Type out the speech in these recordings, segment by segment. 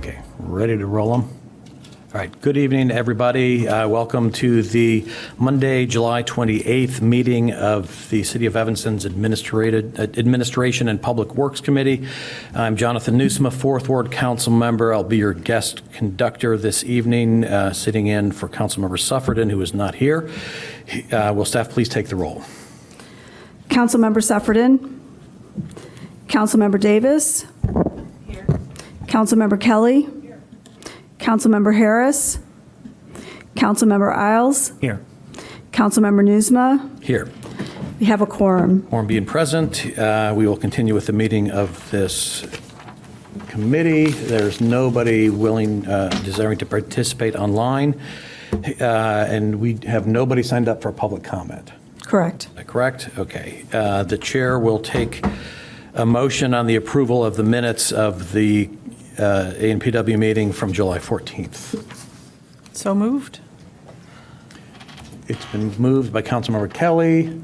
Okay, ready to roll them? All right, good evening, everybody. Welcome to the Monday, July 28th meeting of the City of Evanston's Administration and Public Works Committee. I'm Jonathan Newsma, 4th Ward Council member. I'll be your guest conductor this evening, sitting in for Councilmember Suffredin, who is not here. Will staff please take the roll? Councilmember Suffredin. Councilmember Davis. Here. Councilmember Kelly. Councilmember Harris. Councilmember Isles. Here. Councilmember Newsma. Here. We have a quorum. Quorum being present, we will continue with the meeting of this committee. There's nobody desiring to participate online, and we have nobody signed up for public comment. Correct. Is that correct? Okay. The chair will take a motion on the approval of the minutes of the A&PW meeting from July 14th. So moved. It's been moved by Councilmember Kelly,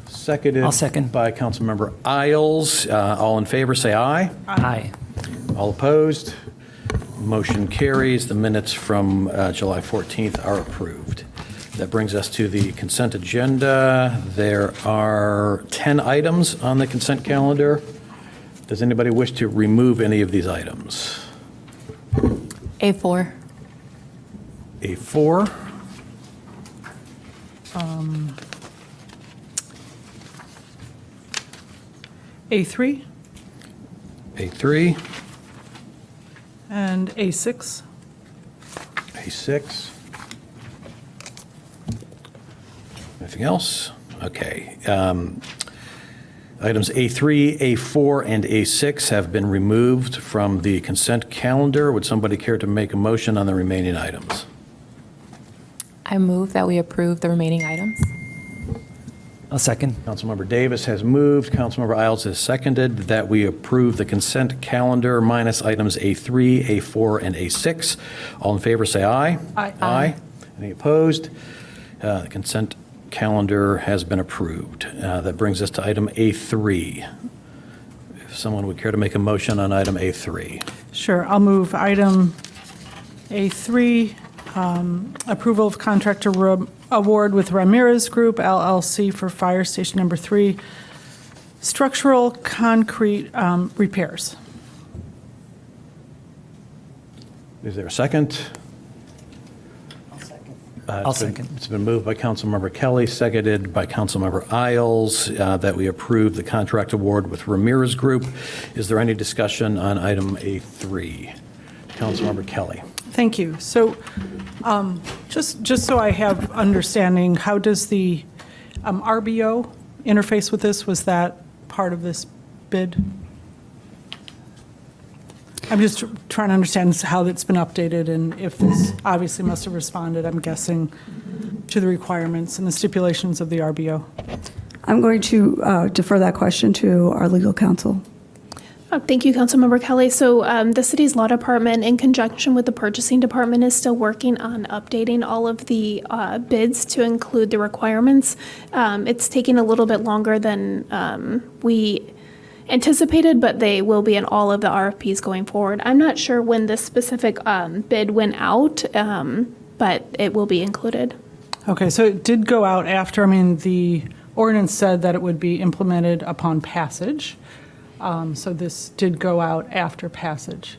seconded I'll second. by Councilmember Isles. All in favor, say aye. Aye. All opposed? Motion carries. The minutes from July 14th are approved. That brings us to the consent agenda. There are 10 items on the consent calendar. Does anybody wish to remove any of these items? A4. A4. A3 A3. and A6. A6. Anything else? Okay. Items A3, A4, and A6 have been removed from the consent calendar. Would somebody care to make a motion on the remaining items? I move that we approve the remaining items. I'll second. Councilmember Davis has moved. Councilmember Isles has seconded that we approve the consent calendar minus items A3, A4, and A6. All in favor, say aye. Aye. Aye. Any opposed? The consent calendar has been approved. That brings us to item A3. If someone would care to make a motion on item A3. Sure, I'll move item A3, approval of contractor award with Ramirez Group LLC for Fire Station Number 3, structural concrete repairs. Is there a second? I'll second. It's been moved by Councilmember Kelly, seconded by Councilmember Isles, that we approve the contract award with Ramirez Group. Is there any discussion on item A3? Councilmember Kelly. Thank you. So just so I have understanding, how does the RBO interface with this? Was that part of this bid? I'm just trying to understand how it's been updated, and if this obviously must have responded, I'm guessing, to the requirements and the stipulations of the RBO. I'm going to defer that question to our legal counsel. Thank you, Councilmember Kelly. So the city's law department, in conjunction with the purchasing department, is still working on updating all of the bids to include the requirements. It's taking a little bit longer than we anticipated, but they will be in all of the RFPs going forward. I'm not sure when this specific bid went out, but it will be included. Okay, so it did go out after, the ordinance said that it would be implemented upon passage. So this did go out after passage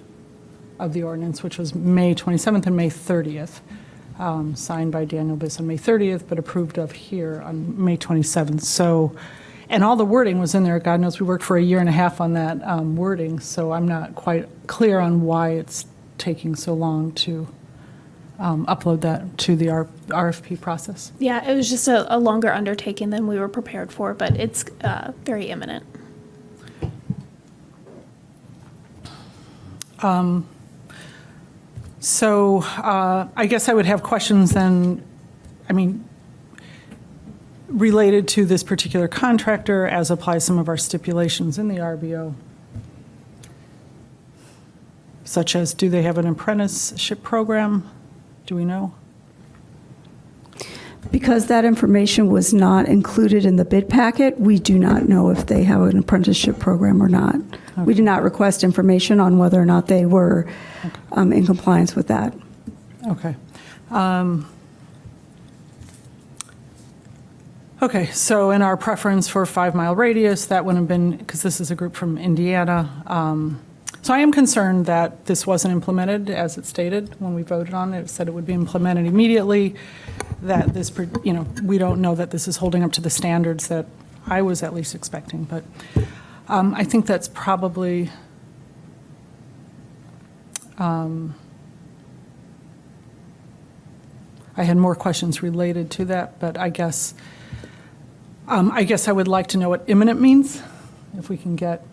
of the ordinance, which was May 27th and May 30th, signed by Daniel Biss on May 30th, but approved of here on May 27th. So, and all the wording was in there. God knows we worked for a year and a half on that wording, so I'm not quite clear on why it's taking so long to upload that to the RFP process. Yeah, it was just a longer undertaking than we were prepared for, but it's very imminent. So I guess I would have questions then, related to this particular contractor as applies some of our stipulations in the RBO, such as, do they have an apprenticeship program? Do we know? Because that information was not included in the bid packet, we do not know if they have an apprenticeship program or not. We did not request information on whether or not they were in compliance with that. Okay. Okay, so in our preference for 5 mile radius, that would have been, because this is a group from Indiana. So I am concerned that this wasn't implemented as it stated when we voted on it. It said it would be implemented immediately, that this, we don't know that this is holding up to the standards that I was at least expecting. But I think that's probably, I had more questions related to that, but I guess I would like to know what imminent means, if we can get,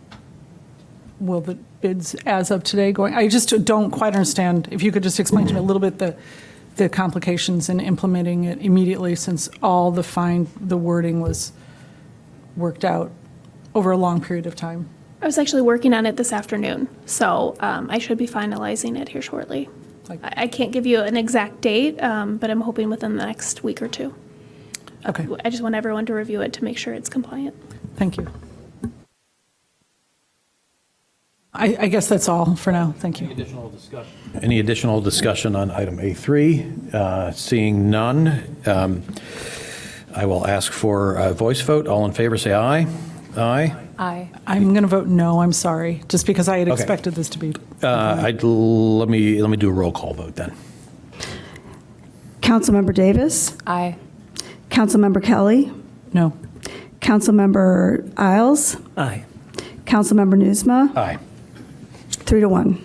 will the bids as of today going? I just don't quite understand. If you could just explain to me a little bit the complications in implementing it immediately, since all the wording was worked out over a long period of time. I was actually working on it this afternoon, so I should be finalizing it here shortly. I can't give you an exact date, but I'm hoping within the next week or two. Okay, I just want everyone to review it to make sure it's compliant. thank you. I guess that's all for now. Thank you. Any additional discussion on item A3? Seeing none, I will ask for a voice vote. All in favor, say aye. Aye. Aye. I'm going to vote no, I'm sorry, just because I had Okay. expected this to be. Let me do a roll call vote then. Councilmember Davis, Aye. Councilmember Kelly, No. Councilmember Isles, Aye. Councilmember Nusma, Aye. 3-1.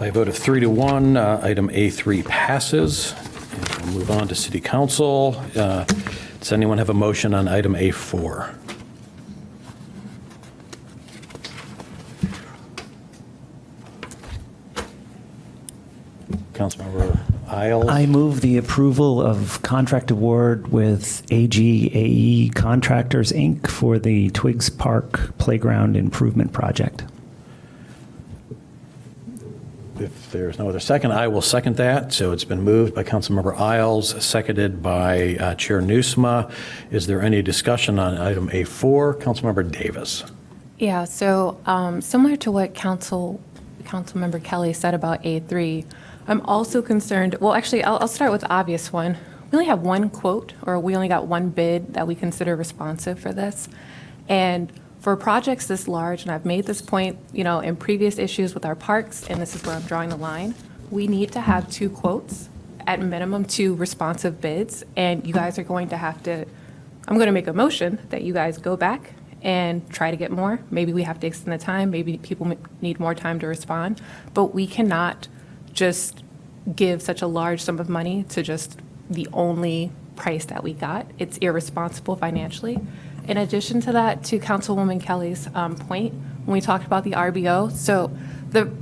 By a vote of 3-1, item A3 passes. And we'll move on to City Council. Does anyone have a motion on item A4? Councilmember Isles? I move the approval of contract award with AGAE Contractors, Inc. for the Twiggs Park Playground Improvement Project. If there's no other second, I will second that. So it's been moved by Councilmember Isles, seconded by Chair Nusma. Is there any discussion on item A4? Councilmember Davis. Yeah, so similar to what Councilmember Kelly said about A3, I'm also concerned, well, actually, I'll start with the obvious one. We only have one quote, or we only got one bid that we consider responsive for this. And for projects this large, and I've made this point, in previous issues with our parks, and this is where I'm drawing the line, we need to have 2 quotes, at minimum 2 responsive bids, and you guys are going to have to, I'm going to make a motion that you guys go back and try to get more. Maybe we have to extend the time, maybe people need more time to respond, but we cannot just give such a large sum of money to just the only price that we got. It's irresponsible financially. In addition to that, to Councilwoman Kelly's point, when we talked about the RBO, so the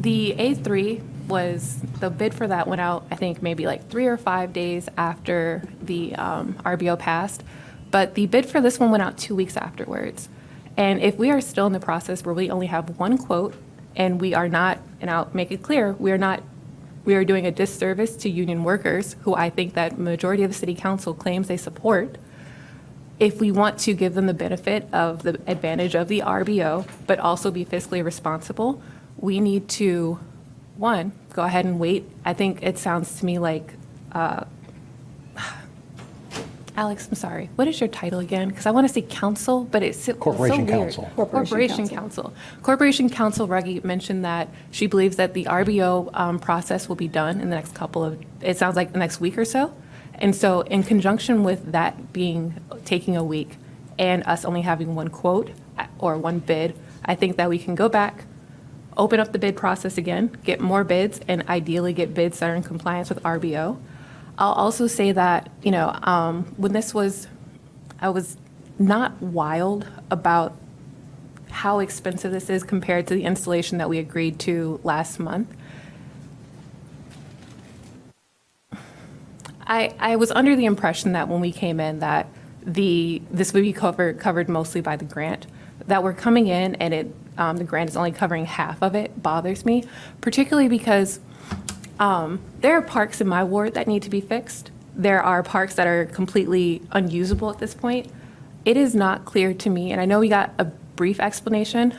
A3 was, the bid for that went out, I think, maybe like 3 or 5 days after the RBO passed, but the bid for this one went out 2 weeks afterwards. And if we are still in the process where we only have one quote, and we are not, and I'll make it clear, we are doing a disservice to union workers, who I think that majority of the city council claims they support. If we want to give them the benefit of the advantage of the RBO, but also be fiscally responsible, we need to, one, go ahead and wait. I think it sounds to me like, Alex, I'm sorry, what is your title again? Because I want to say council, but it's so Corporation weird. Council. Corporation Council. Corporation Council Ruggie mentioned that she believes that the RBO process will be done in the next it sounds like the next week or so. And so in conjunction with that taking a week and us only having one quote or one bid, I think that we can go back, open up the bid process again, get more bids, and ideally get bids that are in compliance with RBO. I'll also say that, when this was, I was not wild about how expensive this is compared to the installation that we agreed to last month. I was under the impression that when we came in that this would be covered mostly by the grant, that we're coming in and the grant is only covering half of it bothers me, particularly because there are parks in my ward that need to be fixed there are parks that are completely unusable at this point. It is not clear to me, and I know we got a brief explanation,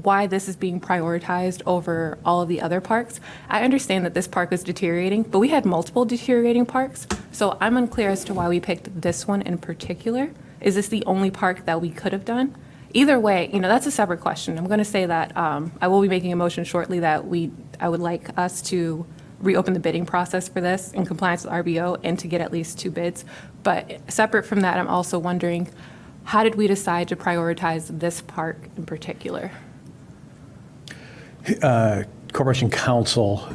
why this is being prioritized over all of the other parks. I understand that this park is deteriorating, but we had multiple deteriorating parks, so I'm unclear as to why we picked this one in particular. Is this the only park that we could have done? Either way, that's a separate question. I'm going to say that I will be making a motion shortly that I would like us to reopen the bidding process for this in compliance with RBO and to get at least 2 bids. But separate from that, I'm also wondering, how did we decide to prioritize this park in particular? Corporation Counsel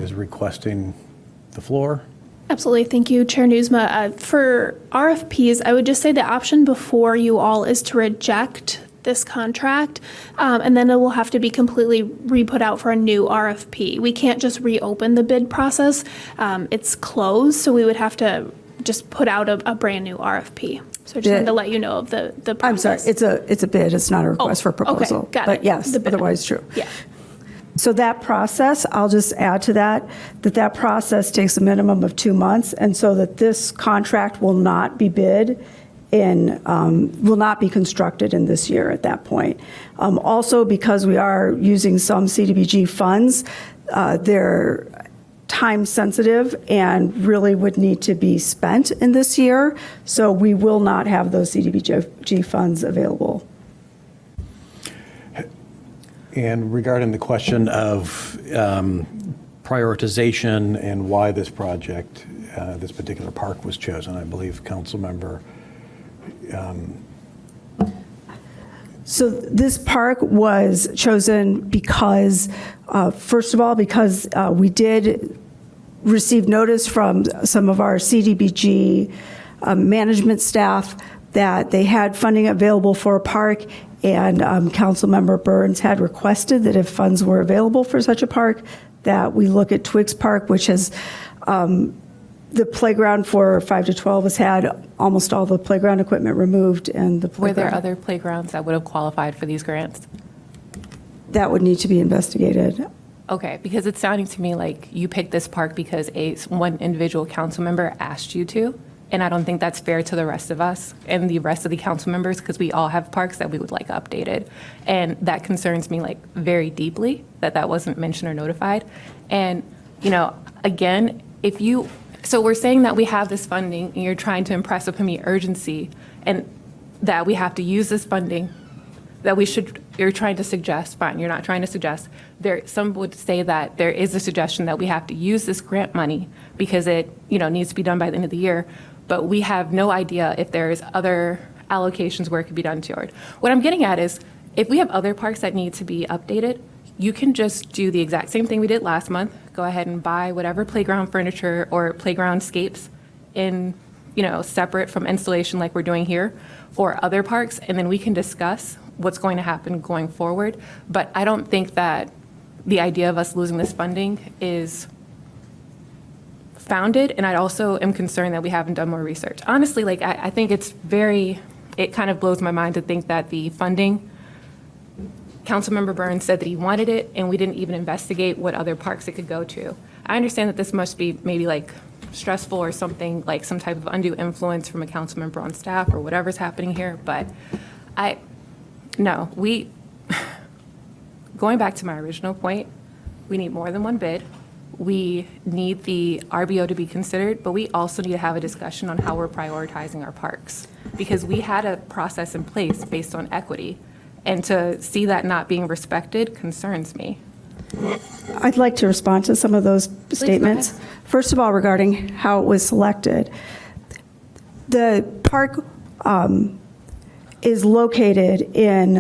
is requesting the floor. Absolutely. Thank you, Chair Newsma. For RFPs, I would just say the option before you all is to reject this contract, and then it will have to be completely re-put out for a new RFP. We can't just reopen the bid process. It's closed, so we would have to just put out a brand new RFP. So I just wanted to let you know of the process. I'm sorry, it's a bid, it's not a request for proposal. Okay, got it. But yes, The bid. otherwise true. Yeah. So that process, I'll just add to that process takes a minimum of 2 months, and so that this contract will not be bid will not be constructed in this year at that point. Also, because we are using some CDBG funds, they're time sensitive and really would need to be spent in this year, so we will not have those CDBG funds available. And regarding the question of prioritization and why this project, this particular park was chosen, I believe Councilmember. So this park was chosen because, first of all, because we did receive notice from some of our CDBG management staff that they had funding available for a park, and Councilmember Burns had requested that if funds were available for such a park, that we look at Twiggs Park, which has the playground for 5 to 12 has had almost all the playground equipment removed, and the Were there playground- other playgrounds that would have qualified for these grants? that would need to be investigated. Okay, because it's sounding to me like you picked this park because one individual council member asked you to, and I don't think that's fair to the rest of us and the rest of the council members, because we all have parks that we would like updated. And that concerns me like very deeply that wasn't mentioned or notified. And, again, so we're saying that we have this funding and you're trying to impress upon me urgency and that we have to use this funding, that you're trying to suggest, fine, you're not trying to suggest. Some would say that there is a suggestion that we have to use this grant money because it, needs to be done by the end of the year, but we have no idea if there's other allocations where it could be done toward. What I'm getting at is, if we have other parks that need to be updated, you can just do the exact same thing we did last month. Go ahead and buy whatever playground furniture or playground scapes in, separate from installation like we're doing here for other parks, and then we can discuss what's going to happen going forward. But I don't think that the idea of us losing this funding is founded, and I also am concerned that we haven't done more research. Honestly, I think it kind of blows my mind to think that the funding, Councilmember Burns said that he wanted it, and we didn't even investigate what other parks it could go to. I understand that this must be maybe stressful or something, like some type of undue influence from a council member on staff or whatever's happening here, but going back to my original point, we need more than one bid. We need the RBO to be considered, but we also need to have a discussion on how we're prioritizing our parks, because we had a process in place based on equity, and to see that not being respected concerns me. I'd like to respond to some of those statements. go ahead. First of all, regarding how it was selected, the park is located in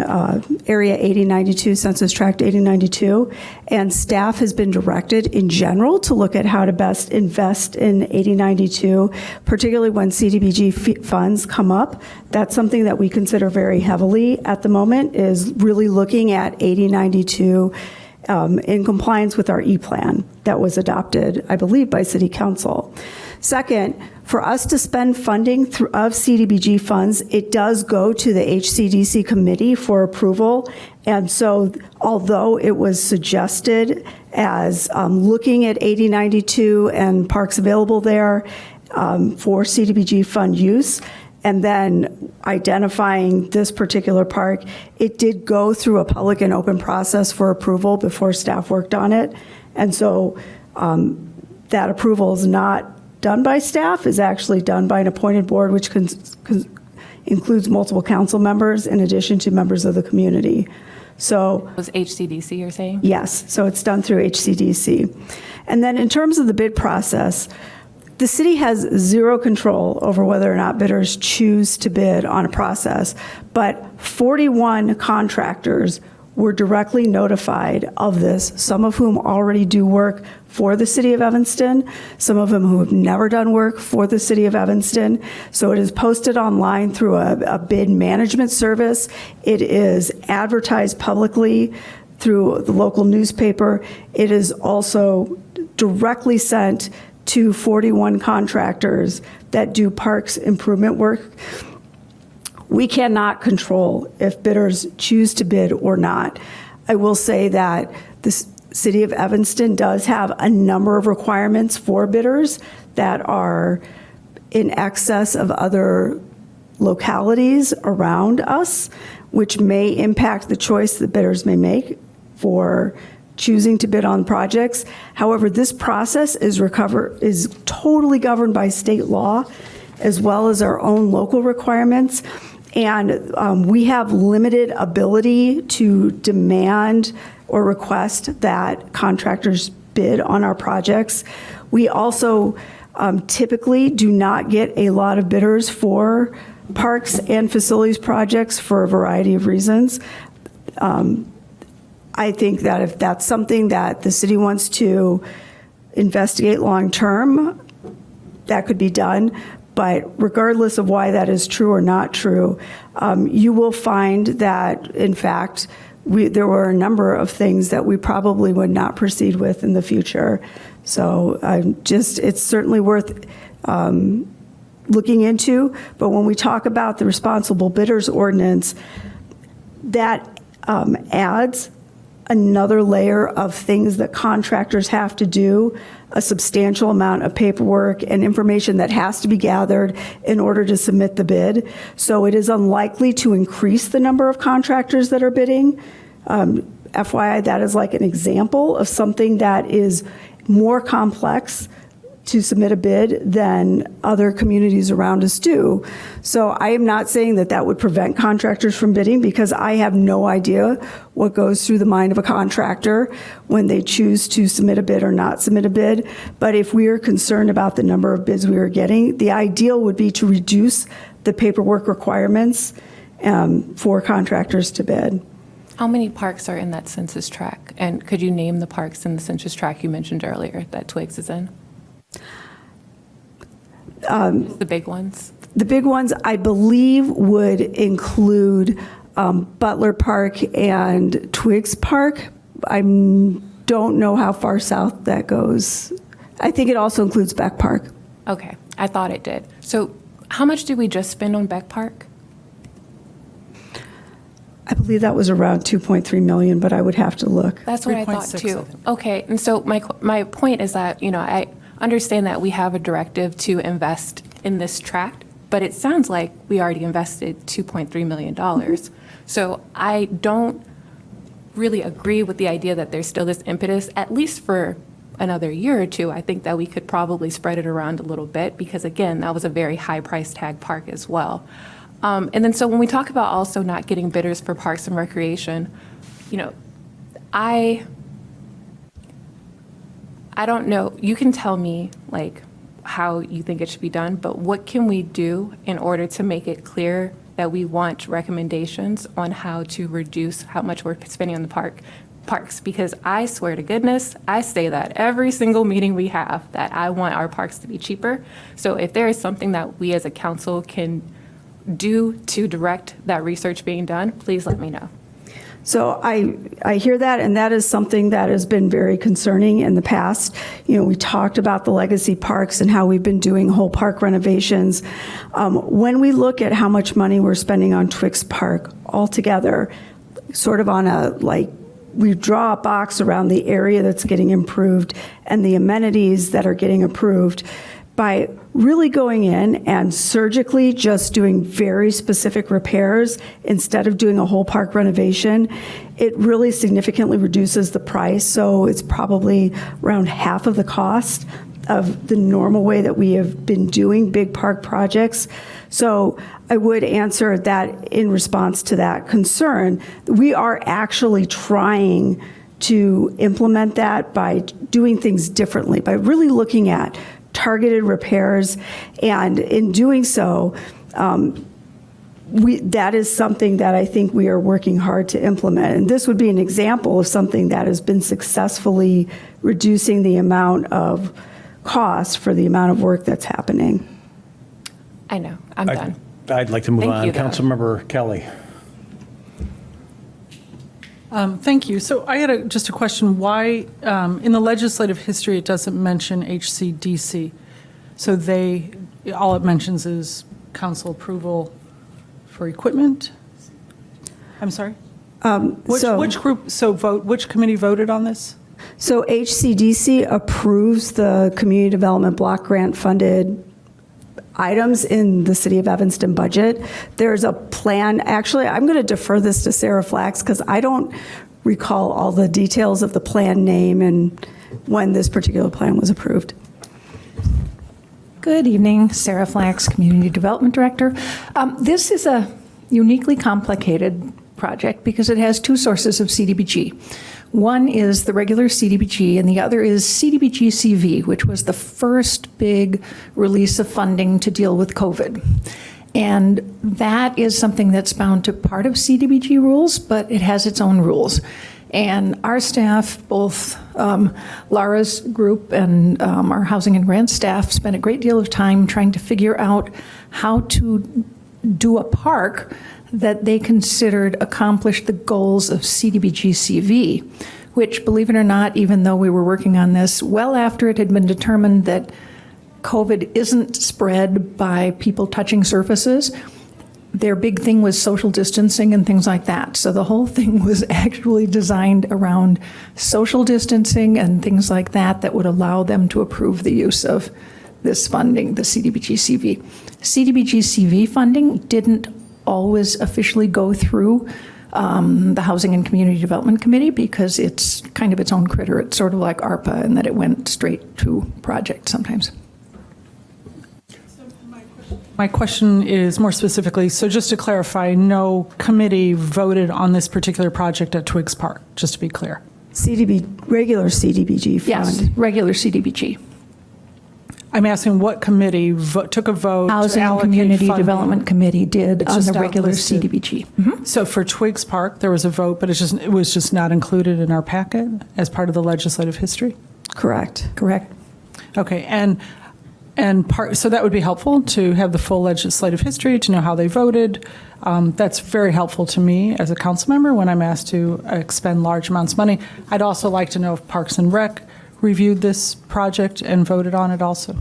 area 8092, Census Tract 8092, and staff has been directed in general to look at how to best invest in 8092, particularly when CDBG funds come up. That's something that we consider very heavily at the moment, is really looking at 8092 in compliance with our E-plan that was adopted, I believe, by City Council. Second, for us to spend funding of CDBG funds, it does go to the HCDC committee for approval. And so although it was suggested as looking at 8092 and parks available there, for CDBG fund use. And then identifying this particular park, it did go through a public and open process for approval before staff worked on it. And so that approval is not done by staff, is actually done by an appointed board, which includes multiple council members in addition to members of the community. So Was HCDC, you're saying? yes, so it's done through HCDC. And then in terms of the bid process, the city has zero control over whether or not bidders choose to bid on a process, but 41 contractors were directly notified of this, some of whom already do work for the city of Evanston, some of them who have never done work for the city of Evanston. So it is posted online through a bid management service. It is advertised publicly through the local newspaper. It is also directly sent to 41 contractors that do parks improvement work. We cannot control if bidders choose to bid or not. I will say that the city of Evanston does have a number of requirements for bidders that are in excess of other localities around us, which may impact the choice that bidders may make for choosing to bid on projects. However, this process is totally governed by state law as well as our own local requirements. And we have limited ability to demand or request that contractors bid on our projects. We also typically do not get a lot of bidders for parks and facilities projects for a variety of reasons. I think that if that's something that the city wants to investigate long-term, that could be done. But regardless of why that is true or not true, you will find that, in fact, there were a number of things that we probably would not proceed with in the future. So it's certainly worth looking into. But when we talk about the responsible bidders ordinance, that adds another layer of things that contractors have to do, a substantial amount of paperwork and information that has to be gathered in order to submit the bid. So it is unlikely to increase the number of contractors that are bidding. FYI, that is like an example of something that is more complex to submit a bid than other communities around us do. So I am not saying that that would prevent contractors from bidding, because I have no idea what goes through the mind of a contractor when they choose to submit a bid or not submit a bid. But if we are concerned about the number of bids we are getting, the ideal would be to reduce the paperwork requirements for contractors to bid. How many parks are in that census tract? And could you name the parks in the census tract you mentioned earlier that Twiggs is in? The big ones? The big ones, I believe, would include Butler Park and Twiggs Park. I don't know how far south that goes. I think it also includes Beck Park. Okay, I thought it did. So how much did we just spend on Beck Park? I believe that was around 2.3 million, but I would have to look. That's what I thought 3.6, too. I think. Okay, and so my point is that, I understand that we have a directive to invest in this tract, but it sounds like we already invested $2.3 million. So I don't really agree with the idea that there's still this impetus, at least for another year or two. I think that we could probably spread it around a little bit, because again, that was a very high price tag park as well. And then so when we talk about also not getting bidders for parks and recreation, I don't know, you can tell me like how you think it should be done, but what can we do in order to make it clear that we want recommendations on how to reduce how much we're spending on the parks? Because I swear to goodness, I say that every single meeting we have, that I want our parks to be cheaper. So if there is something that we as a council can do to direct that research being done, please let me know. So I hear that, and that is something that has been very concerning in the past. We talked about the legacy parks and how we've been doing whole park renovations. When we look at how much money we're spending on Twiggs Park altogether, sort of on we draw a box around the area that's getting improved and the amenities that are getting improved. by really going in and surgically just doing very specific repairs instead of doing a whole park renovation, it really significantly reduces the price. So it's probably around half of the cost of the normal way that we have been doing big park projects. So I would answer that in response to that concern. We are actually trying to implement that by doing things differently, by really looking at targeted repairs, and in doing so, that is something that I think we are working hard to implement. And this would be an example of something that has been successfully reducing the amount of cost for the amount of work that's happening. I know, I'm done. I'd like to move Thank on. you, though. Councilmember Kelly. Thank you. So I had just a question. Why, in the legislative history, it doesn't mention HCDC? So all it mentions is council approval for equipment? I'm sorry? Which committee voted on this? So HCDC approves the community development block grant funded items in the City of Evanston budget. There's a plan. Actually, I'm going to defer this to Sarah Flax because I don't recall all the details of the plan name and when this particular plan was approved. Good evening, Sarah Flax, Community Development Director. This is a uniquely complicated project because it has two sources of CDBG. One is the regular CDBG, and the other is CDBG-CV, which was the first big release of funding to deal with COVID. And that is something that's bound to part of CDBG rules, but it has its own rules. And our staff, both Laura's group and our housing and grant staff, spent a great deal of time trying to figure out how to do a park that they considered accomplished the goals of CDBG-CV, which, believe it or not, even though we were working on this well after it had been determined that COVID isn't spread by people touching surfaces, their big thing was social distancing and things like that. So the whole thing was actually designed around social distancing and things like that that would allow them to approve the use of this funding, the CDBG-CV. CDBG-CV funding didn't always officially go through the Housing and Community Development Committee because it's kind of its own critter. It's sort of like ARPA in that it went straight to project sometimes. My question is more specifically, so just to clarify, no committee voted on this particular project at Twiggs Park, just to be clear. Regular CDBG fund. Yes, regular CDBG. I'm asking what committee took a vote to Housing and allocate Community funding? Development Committee did It's on just the regular outlisted. CDBG. So for Twiggs Park, there was a vote, but it was just not included in our packet as part of the legislative history? Correct. Correct. Okay, so that would be helpful to have the full legislative history, to know how they voted. That's very helpful to me as a council member when I'm asked to expend large amounts of money. I'd also like to know if Parks and Rec reviewed this project and voted on it also.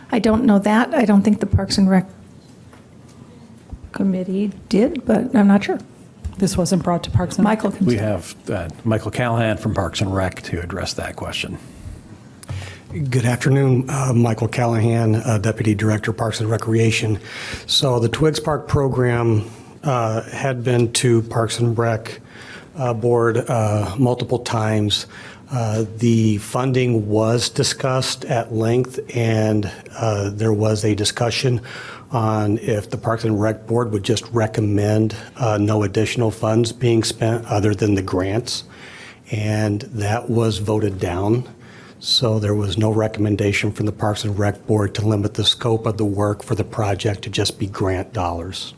I don't know that. I don't think the Parks and Rec Committee did, but I'm not sure. This wasn't brought to Parks and Rec? Michael can. We have Michael Callahan from Parks and Rec to address that question. Good afternoon, Michael Callahan, Deputy Director, Parks and Recreation. So the Twiggs Park program had been to Parks and Rec Board multiple times. The funding was discussed at length, and there was a discussion on if the Parks and Rec Board would just recommend no additional funds being spent other than the grants, and that was voted down. So there was no recommendation from the Parks and Rec Board to limit the scope of the work for the project to just be grant dollars.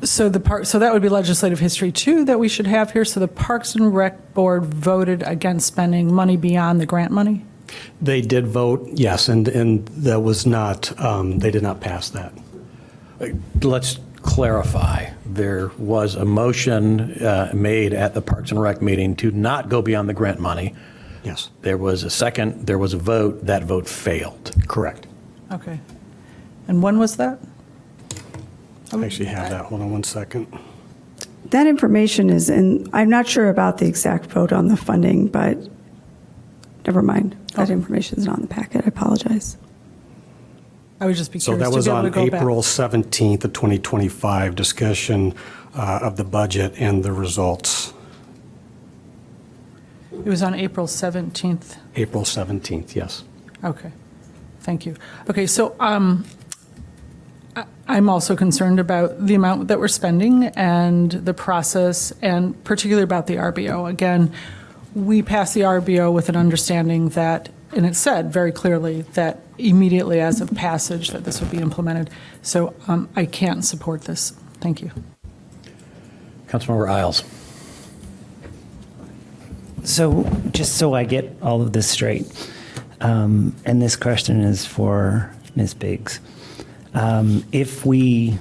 So that would be legislative history too that we should have here. So the Parks and Rec Board voted against spending money beyond the grant money? They did vote, yes, and that was not, they did not pass that. Let's clarify. There was a motion made at the Parks and Rec meeting to not go beyond the grant money. Yes, There was a second, there was a vote, that vote failed. correct. Okay. And when was that? I actually have that. Hold on one second. That information is in, I'm not sure about the exact vote on the funding, but never mind. That information is not in the packet. I apologize. I would just be So curious that was to be able on to go back. April 17th of 2025, discussion of the budget and the results. It was on April 17th. April 17th, yes. Okay, thank you. Okay, so I'm also concerned about the amount that we're spending and the process, and particularly about the RBO. Again, we passed the RBO with an understanding that, and it said very clearly that immediately as of passage that this would be implemented. So I can't support this. Thank you. Councilmember Isles. So just so I get all of this straight, and this question is for Ms. Biggs. If we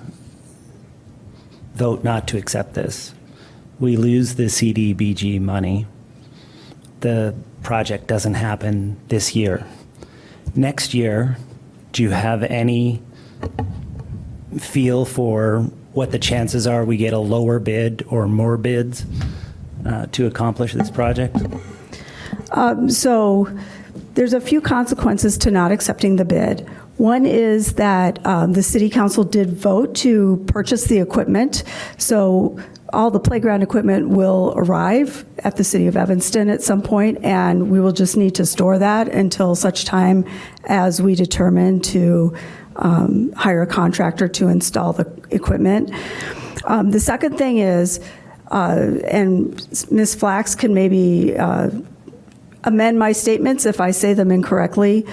vote not to accept this, we lose the CDBG money. The project doesn't happen this year. Next year, do you have any feel for what the chances are we get a lower bid or more bids to accomplish this project? So there's a few consequences to not accepting the bid. One is that the city council did vote to purchase the equipment. So all the playground equipment will arrive at the city of Evanston at some point, and we will just need to store that until such time as we determine to hire a contractor to install the equipment. The second thing is, and Ms. Flax can maybe amend my statements if I say them incorrectly.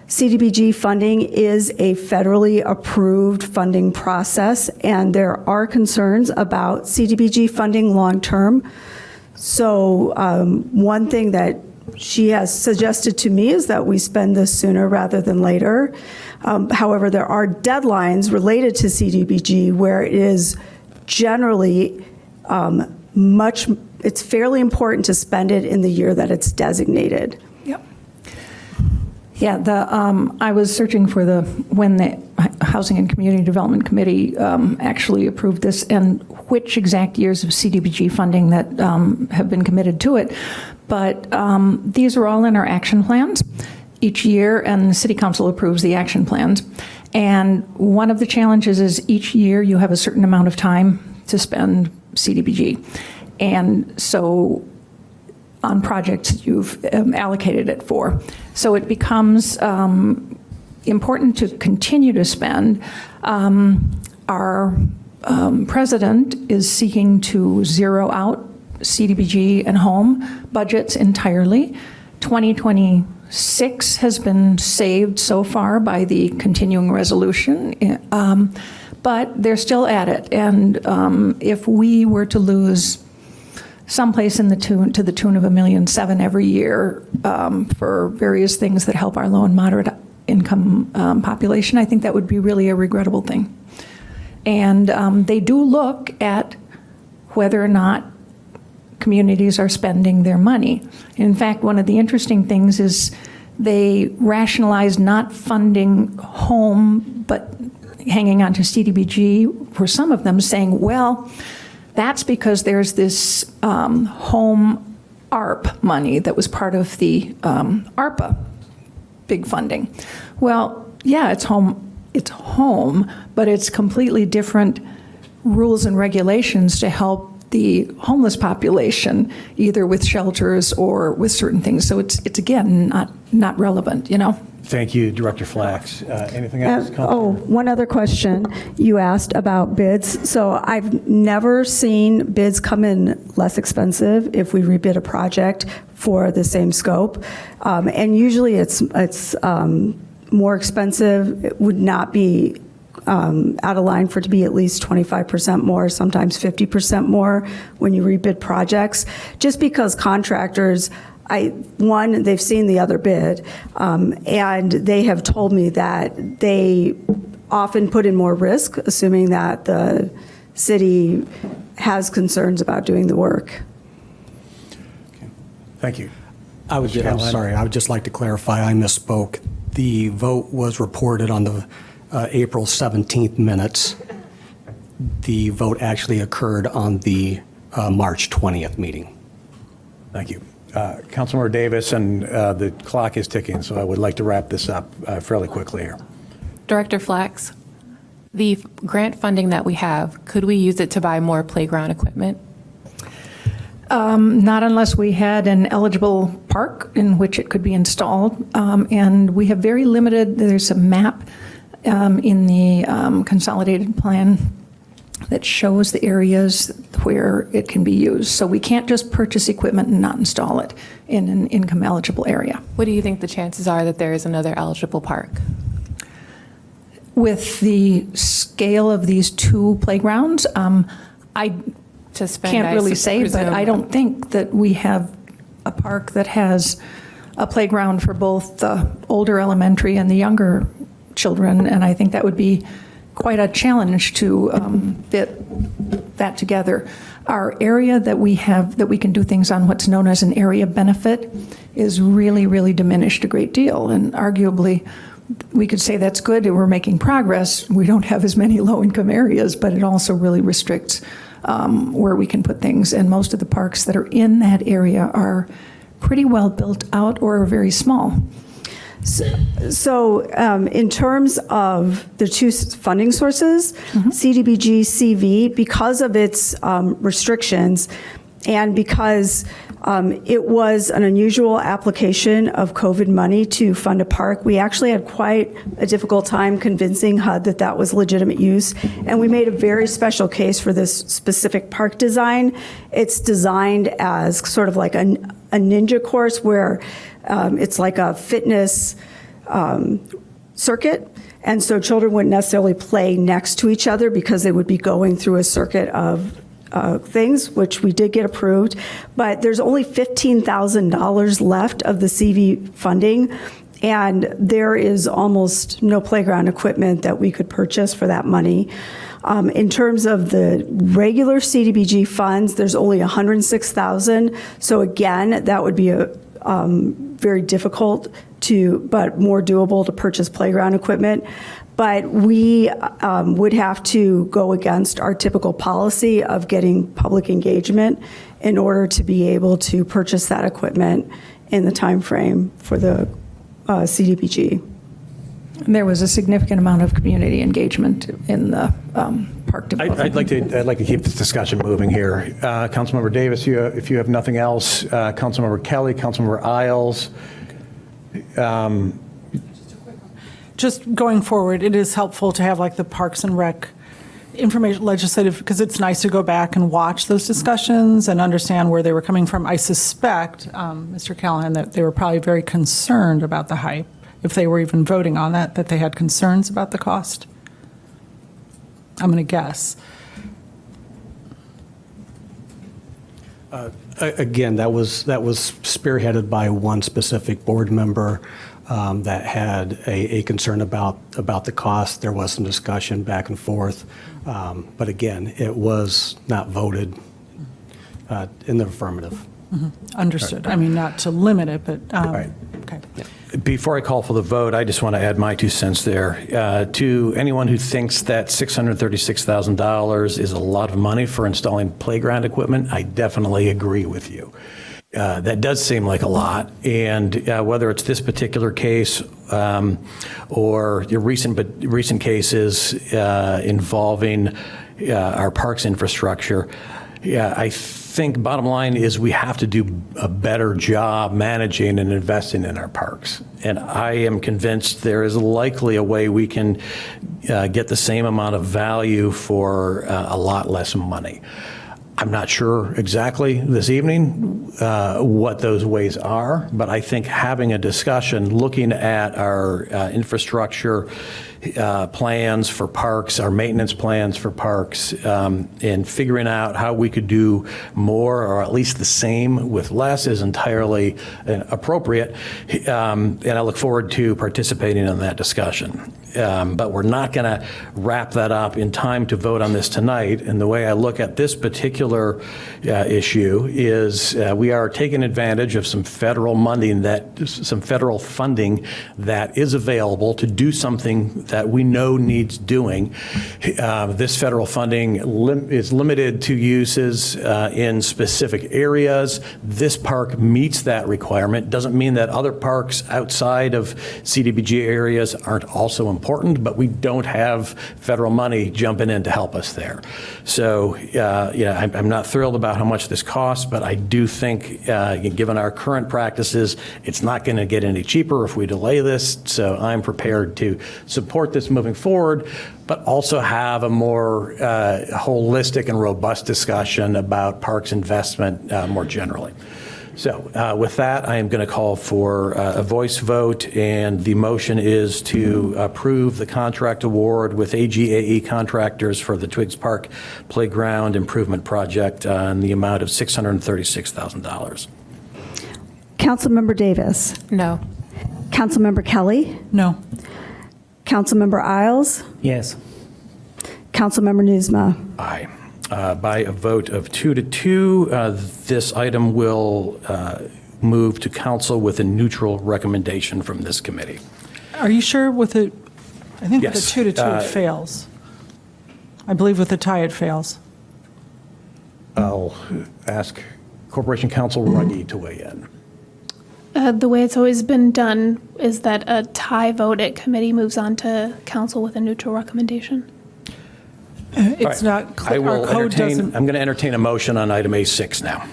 CDBG funding is a federally approved funding process, and there are concerns about CDBG funding long-term. So one thing that she has suggested to me is that we spend this sooner rather than later. However, there are deadlines related to CDBG where it is generally it's fairly important to spend it in the year that it's designated. Yep. Yeah, I was searching for when the Housing and Community Development Committee actually approved this and which exact years of CDBG funding that have been committed to it. But these are all in our action plans each year, and the City Council approves the action plans. And one of the challenges is each year you have a certain amount of time to spend CDBG. And so on projects you've allocated it for. So it becomes important to continue to spend. Our president is seeking to zero out CDBG and home budgets entirely. 2026 has been saved so far by the continuing resolution, but they're still at it. And if we were to lose someplace to the tune of $1.7 million every year for various things that help our low and moderate income population, I think that would be really a regrettable thing. And they do look at whether or not communities are spending their money. In fact, one of the interesting things is they rationalize not funding home, but hanging on to CDBG for some of them, saying, well, that's because there's this home ARP money that was part of the ARPA big funding. Well, yeah, it's home, but it's completely different rules and regulations to help the homeless population, either with shelters or with certain things. So it's again, not relevant, you know? Thank you, Director Flax. Anything else? One other question you asked about bids. So I've never seen bids come in less expensive if we rebid a project for the same scope. And usually it's more expensive. It would not be out of line for it to be at least 25% more, sometimes 50% more when you rebid projects, just because contractors, they've seen the other bid, and they have told me that they often put in more risk, assuming that the city has concerns about doing the work. Okay. Thank you. I'm sorry, I would just like to clarify, I misspoke. The vote was reported on the April 17th minutes. The vote actually occurred on the March 20th meeting. Thank you. Councilmember Davis, and the clock is ticking, so I would like to wrap this up fairly quickly here. Director Flax, the grant funding that we have, could we use it to buy more playground equipment? Not unless we had an eligible park in which it could be installed. And we have very limited, there's a map in the consolidated plan that shows the areas where it can be used. So we can't just purchase equipment and not install it in an income eligible area. What do you think the chances are that there is another eligible park? With the scale of these two playgrounds, I To spend, can't I really say, but presume. I don't think that we have a park that has a playground for both the older elementary and the younger children, and I think that would be quite a challenge to fit that together. Our area that we have, that we can do things on, what's known as an area benefit, is really, really diminished a great deal, and arguably, we could say that's good, and we're making progress. We don't have as many low-income areas, but it also really restricts where we can put things. And most of the parks that are in that area are pretty well built out or very small. So in terms of the two funding sources, CDBG CV, because of its restrictions and because it was an unusual application of COVID money to fund a park, we actually had quite a difficult time convincing HUD that that was legitimate use. And we made a very special case for this specific park design. It's designed as sort of like a ninja course where it's like a fitness circuit. And so children wouldn't necessarily play next to each other because they would be going through a circuit of things, which we did get approved, but there's only $15,000 left of the CV funding, and there is almost no playground equipment that we could purchase for that money. In terms of the regular CDBG funds, there's only $106,000. So again, that would be a very difficult but more doable to purchase playground equipment. But we would have to go against our typical policy of getting public engagement in order to be able to purchase that equipment in the time frame for the CDBG. There was a significant amount of community engagement in the park development. I'd like to keep this discussion moving here. Councilmember Davis, if you have nothing else, Councilmember Kelly, Councilmember Isles. Just going forward, it is helpful to have like the Parks and Rec information legislative, because it's nice to go back and watch those discussions and understand where they were coming from. I suspect, Mr. Callahan, that they were probably very concerned about the hype, if they were even voting on that they had concerns about the cost. I'm going to guess. Again, that was spearheaded by one specific board member that had a concern about the cost. There was some discussion back and forth, but again, it was not voted in the affirmative. Understood. I mean, not to limit it, but, Right. okay. Before I call for the vote, I just want to add my 2 cents there. To anyone who thinks that $636,000 is a lot of money for installing playground equipment, I definitely agree with you. That does seem like a lot, and whether it's this particular case or your recent cases involving our parks infrastructure, I think bottom line is we have to do a better job managing and investing in our parks. And I am convinced there is likely a way we can get the same amount of value for a lot less money. I'm not sure exactly this evening what those ways are, but I think having a discussion, looking at our infrastructure plans for parks, our maintenance plans for parks, and figuring out how we could do more or at least the same with less is entirely appropriate. And I look forward to participating in that discussion. But we're not going to wrap that up in time to vote on this tonight. And the way I look at this particular issue is we are taking advantage of some federal funding that is available to do something that we know needs doing. This federal funding is limited to uses in specific areas. This park meets that requirement. Doesn't mean that other parks outside of CDBG areas aren't also important, but we don't have federal money jumping in to help us there. So, I'm not thrilled about how much this costs, but I do think, given our current practices, it's not going to get any cheaper if we delay this. So I'm prepared to support this moving forward, but also have a more holistic and robust discussion about parks investment more generally. So with that, I am going to call for a voice vote, and the motion is to approve the contract award with AGAE Contractors for the Twiggs Park Playground Improvement Project in the amount of $636,000. Councilmember Davis. No. Councilmember Kelly. No. Councilmember Isles. Yes. Councilmember Newsma. Aye. By a vote of 2-2, this item will move to council with a neutral recommendation from this committee. Are you sure with it? I think with Yes. the 2-2 it fails. I believe with the tie it fails. I'll ask Corporation Counsel Ruggie to weigh in. The way it's always been done is that a tie vote at committee moves on to council with a neutral recommendation. It's All right. not clear. I will Our code entertain, doesn't. I'm going to entertain a motion on item A6 now.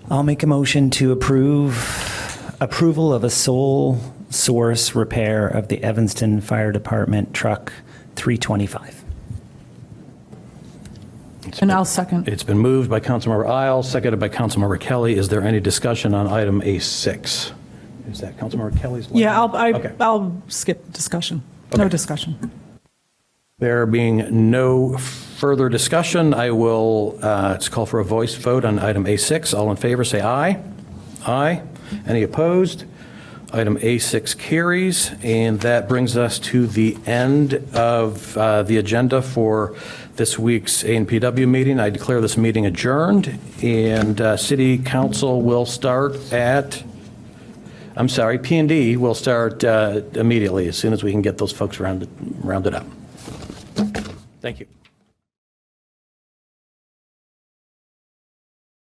I'll make a motion to approval of a sole source repair of the Evanston Fire Department Truck 325. And I'll second. It's been moved by Councilmember Isles, seconded by Councilmember Kelly. Is there any discussion on item A6? Is that Councilmember Kelly's? Yeah, Okay. I'll skip discussion. No Okay. discussion. There being no further discussion, I will let's call for a voice vote on item A6. All in favor, say aye. Aye. Any opposed? Item A6 carries, and that brings us to the end of the agenda for this week's A&PW meeting. I declare this meeting adjourned, and City Council will start at, P&D will start immediately as soon as we can get those folks rounded up. Thank you.